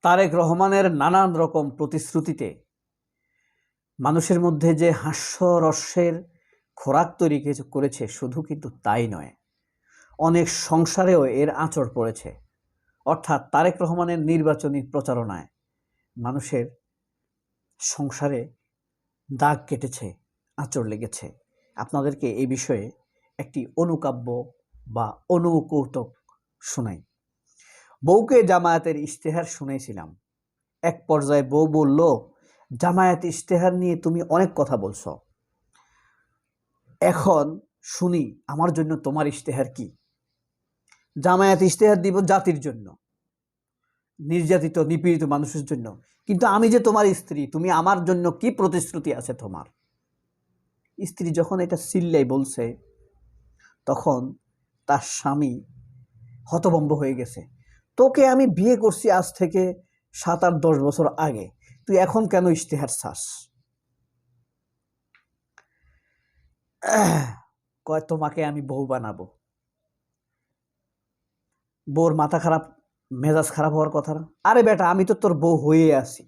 তারেক রহমানের নানান রকম প্রতিশ্রুতিতে মানুষের মধ্যে যে হাস্যরসের খোরাক তৈরি করেছে, শুধু কিন্তু তাই নয়, অনেক সংসারেও এর আঁচড় পড়েছে। অর্থাৎ তারেক রহমানের নির্বাচনী প্রচারণায় মানুষের সংসারে দাগ কেটেছে, আঁচড় লেগেছে। আপনাদেরকে এই বিষয়ে একটি অনুকাব্য বা অনুকৌতুক শোনাই। বউকে জামায়াতের ইশতেহার শুনেছিলাম। এক পর্যায়ে বউ বলল, জামায়াত ইশতেহার নিয়ে তুমি অনেক কথা বলছো, এখন শুনি আমার জন্য তোমার ইশতেহার কি? জামায়াত ইশতেহার দিব জাতির জন্য, নির্যাতিত নিপীড়িত মানুষের জন্য, কিন্তু আমি যে তোমার স্ত্রী, তুমি আমার জন্য কি প্রতিশ্রুতি আছে তোমার? স্ত্রী যখন এটা চিল্লাই বলছে, তখন তার স্বামী হতভম্ব হয়ে গেছে। তোকে আমি বিয়ে করছি আজ থেকে 7-8-10 বছর আগে, তুই এখন কেন ইশতেহার চাস? কয়, তোমাকে আমি বউ বানাবো। বউর মাথা খারাপ, মেজাজ খারাপ হওয়ার কথা না। আরে বেটা, আমি তো তোর বউ হয়ে আছি,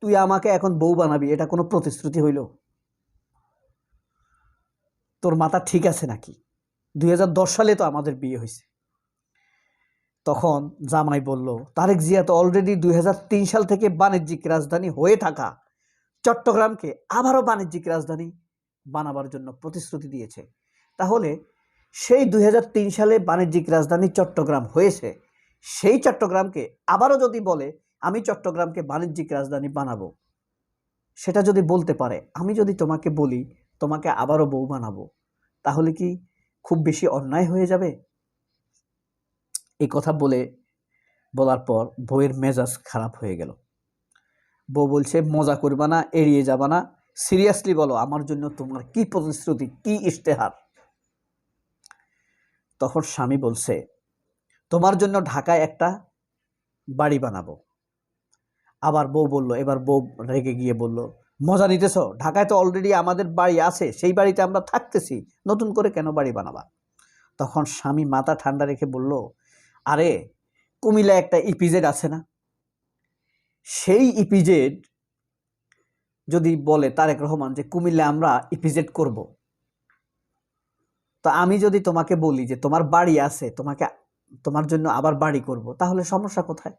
তুই আমাকে এখন বউ বানাবি, এটা কোনো প্রতিশ্রুতি হইল? তোর মাথা ঠিক আছে নাকি? 2010 সালে তো আমাদের বিয়ে হয়েছে। তখন জামাই বলল, তারেক জিয়া তো অলরেডি 2003 সাল থেকে বাণিজ্যিক রাজধানী হয়ে থাকা চট্টগ্রামকে আবারও বাণিজ্যিক রাজধানী বানাবার জন্য প্রতিশ্রুতি দিয়েছে। তাহলে সেই 2003 সালে বাণিজ্যিক রাজধানী চট্টগ্রাম হয়েছে, সেই চট্টগ্রামকে আবারও যদি বলে আমি চট্টগ্রামকে বাণিজ্যিক রাজধানী বানাবো, সেটা যদি বলতে পারে, আমি যদি তোমাকে বলি তোমাকে আবারও বউ বানাবো, তাহলে কি খুব বেশি অন্যায় হয়ে যাবে? এই কথা বলার পর বউয়ের মেজাজ খারাপ হয়ে গেল। বউ বলছে, মজা করবা না, এড়িয়ে যাবা না, সিরিয়াসলি বলো আমার জন্য তোমার কি প্রতিশ্রুতি, কি ইশতেহার? তখন স্বামী বলছে, তোমার জন্য ঢাকায় একটা বাড়ি বানাবো। আবার বউ বলল, এবার বউ রেগে গিয়ে বলল, মজা নিতেছ? ঢাকায় তো অলরেডি আমাদের বাড়ি আছে, সেই বাড়িতে আমরা থাকতেছি, নতুন করে কেন বাড়ি বানাবা? তখন স্বামী মাথা ঠান্ডা রেখে বলল, আরে কুমিল্লায় একটা ইপিজেড আছে না, সেই ইপিজেড যদি বলে তারেক রহমান যে কুমিল্লায় আমরা ইপিজেড করব, তো আমি যদি তোমাকে বলি যে তোমার বাড়ি আছে, তোমার জন্য আবার বাড়ি করব, তাহলে সমস্যা কোথায়?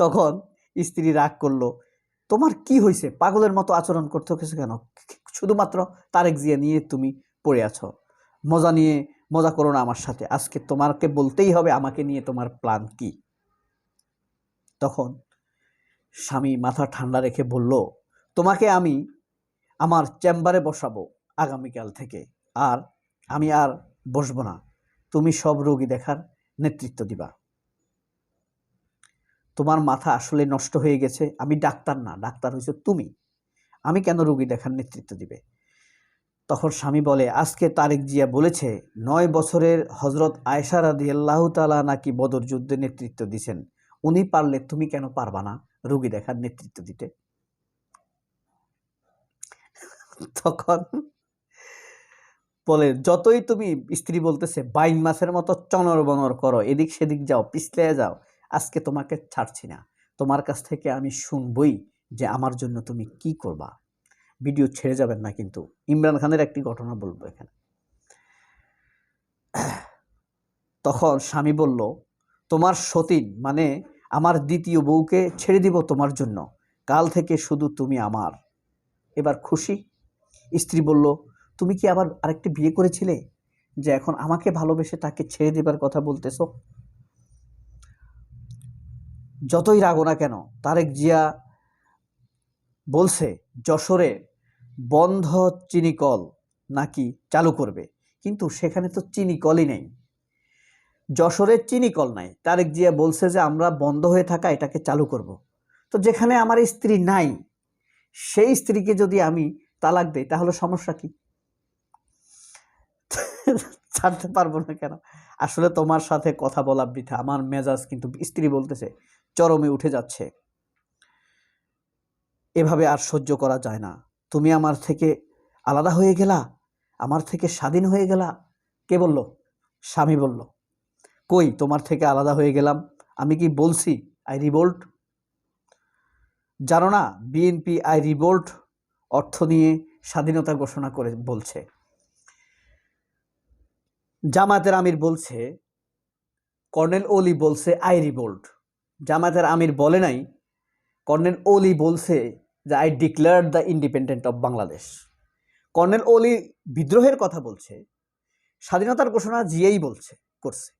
তখন স্ত্রী রাগ করলো, তোমার কি হয়েছে? পাগলের মতো আচরণ করতে হচ্ছে কেন? শুধুমাত্র তারেক জিয়া নিয়ে তুমি পড়ে আছো, মজা করো না আমার সাথে, আজকে তোমাকে বলতেই হবে আমাকে নিয়ে তোমার প্ল্যান কি। তখন স্বামী মাথা ঠান্ডা রেখে বলল, তোমাকে আমি আমার চেম্বারে বসাবো আগামীকাল থেকে, আর আমি আর বসবো না, তুমি সব রোগী দেখার নেতৃত্ব দিবা। তোমার মাথা আসলে নষ্ট হয়ে গেছে, আমি ডাক্তার না, ডাক্তার হইছো তুমি, আমি কেন রোগী দেখার নেতৃত্ব দিবে? তখন স্বামী বলে, আজকে তারেক জিয়া বলেছে 9 বছরের হজরত আয়েশা রাদিয়াল্লাহু তাআলা নাকি বদর যুদ্ধে নেতৃত্ব দিয়েছেন, উনি পারলে তুমি কেন পারবা না রোগী দেখার নেতৃত্ব দিতে? তখন বলে, যতই তুমি, স্ত্রী বলতেছে, 22 মাসের মতো চনর বনর করো, এদিক সেদিক যাও, পিছলে যাও, আজকে তোমাকে ছাড়ছি না, তোমার কাছ থেকে আমি শুনবই যে আমার জন্য তুমি কি করবা। ভিডিও ছেড়ে যাবেন না কিন্তু। ইমরান খানের একটি ঘটনা বলবো এখানে। তখন স্বামী বলল, তোমার সতীন মানে আমার দ্বিতীয় বউকে ছেড়ে দিব তোমার জন্য, কাল থেকে শুধু তুমি আমার, এবার খুশি? স্ত্রী বলল, তুমি কি আবার আরেকটি বিয়ে করেছিলে যে এখন আমাকে ভালোবেসে তাকে ছেড়ে দেবার কথা বলতেছো? যতই রাগো না কেন, তারেক জিয়া বলছে যশোরে বন্ধ চিনিকল নাকি চালু করবে, কিন্তু সেখানে তো চিনিকলই নেই, যশোরে চিনিকল নাই। তারেক জিয়া বলছে যে আমরা বন্ধ হয়ে থাকা এটাকে চালু করব। তো যেখানে আমার স্ত্রী নাই, সেই স্ত্রীকে যদি আমি তালাক দেই, তাহলে সমস্যা কি? ছাড়তে পারবো না কেন? আসলে তোমার সাথে কথা বলা বৃথা, আমার মেজাজ কিন্তু, স্ত্রী বলতেছে, চরমে উঠে যাচ্ছে, এভাবে আর সহ্য করা যায় না, তুমি আমার থেকে আলাদা হয়ে গেলা, আমার থেকে স্বাধীন হয়ে গেলা। কে বলল? স্বামী বলল। কই তোমার থেকে আলাদা হয়ে গেলাম? আমি কি বলছি আই রিভোল্ট? জানো না বিএনপি আই রিভোল্ট অর্থ নিয়ে স্বাধীনতা ঘোষণা করে বলছে। জামায়াতের আমির বলছে, কর্নেল ওলি বলছে আই রিভোল্ট। জামায়াতের আমির বলে নাই, কর্নেল ওলি বলছে যে I declare the independent of Bangladesh. Colonel ওলি বিদ্রোহের কথা বলছে, স্বাধীনতার ঘোষণা জিয়াই করছে।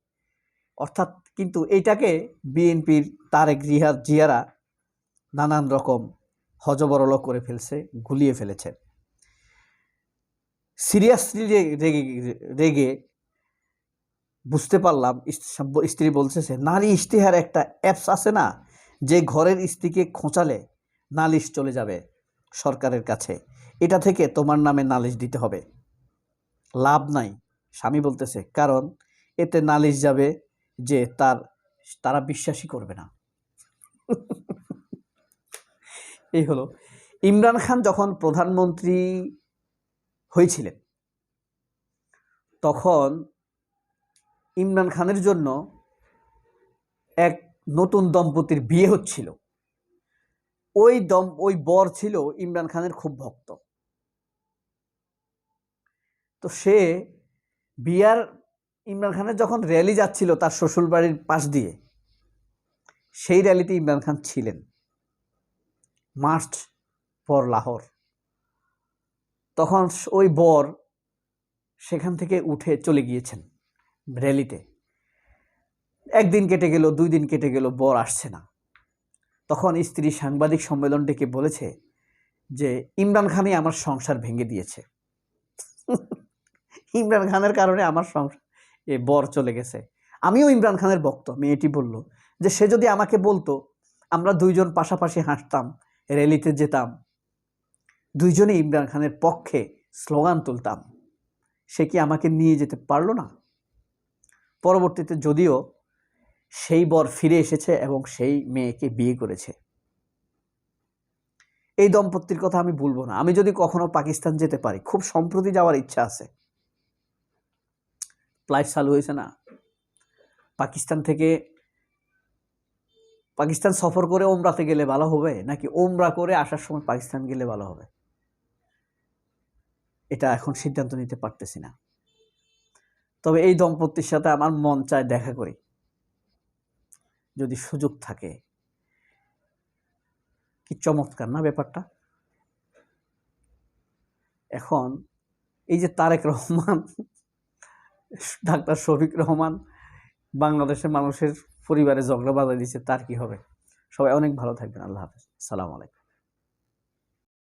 অর্থাৎ কিন্তু এইটাকে বিএনপির তারেক জিয়ারা নানান রকম হজবরল করে ফেলছে, গুলিয়ে ফেলেছে। সিরিয়াসলি রেগে বুঝতে পারলাম, স্ত্রী বলছে, নারী ইশতেহার একটা অ্যাপস আছে না, যে ঘরের স্ত্রীকে খোঁচালে নালিশ চলে যাবে সরকারের কাছে, এটা থেকে তোমার নামে নালিশ দিতে হবে। লাভ নাই, স্বামী বলতেছে, কারণ এতে নালিশ যাবে যে তারা বিশ্বাসই করবে না। এই হলো। ইমরান খান যখন প্রধানমন্ত্রী হয়েছিলেন তখন ইমরান খানের জন্য এক নতুন দম্পতির বিয়ে হচ্ছিল। ওই বর ছিল ইমরান খানের খুব ভক্ত। তো সে ইমরান খানের যখন র্যালি যাচ্ছিল তার শ্বশুর বাড়ির পাশ দিয়ে, সেই র্যালিতে ইমরান খান ছিলেন, মার্চ ফর লাহোর। তখন ওই বর সেখান থেকে উঠে চলে গিয়েছেন র্যালিতে। একদিন কেটে গেল, 2 দিন কেটে গেল, বর আসছে না। তখন স্ত্রী সাংবাদিক সম্মেলন ডেকে বলেছে যে ইমরান খানই আমার সংসার ভেঙে দিয়েছে। ইমরান খানের কারণে আমার সংসার, বর চলে গেছে। আমিও ইমরান খানের ভক্ত। মেয়েটি বলল যে সে যদি আমাকে বলতো, আমরা দুইজন পাশাপাশি হাঁটতাম, র্যালিতে যেতাম, দুইজনে ইমরান খানের পক্ষে স্লোগান তুলতাম, সে কি আমাকে নিয়ে যেতে পারলো না? পরবর্তীতে যদিও সেই বর ফিরে এসেছে এবং সেই মেয়েকে বিয়ে করেছে। এই দম্পতির কথা আমি বলবো না। আমি যদি কখনো পাকিস্তান যেতে পারি, খুব সম্প্রতি যাওয়ার ইচ্ছা আছে। ফ্লাইট চালু হয়েছে না, পাকিস্তান সফর করে ওমরাতে গেলে ভালো হবে নাকি ওমরা করে আসার সময় পাকিস্তান গেলে ভালো হবে, এটা এখন সিদ্ধান্ত নিতে পারতেছি না। তবে এই দম্পতির সাথে আমার মন চায় দেখা করি, যদি সুযোগ থাকে। কি চমৎকার না ব্যাপারটা? এখন এই যে তারেক রহমান, ডাক্তার শফিক রহমান বাংলাদেশের মানুষের পরিবারে ঝগড়া বাঁধা দিচ্ছে, তার কি হবে? সবাই অনেক ভালো থাকবেন। আল্লাহ হাফেজ। আসসালামু আলাইকুম।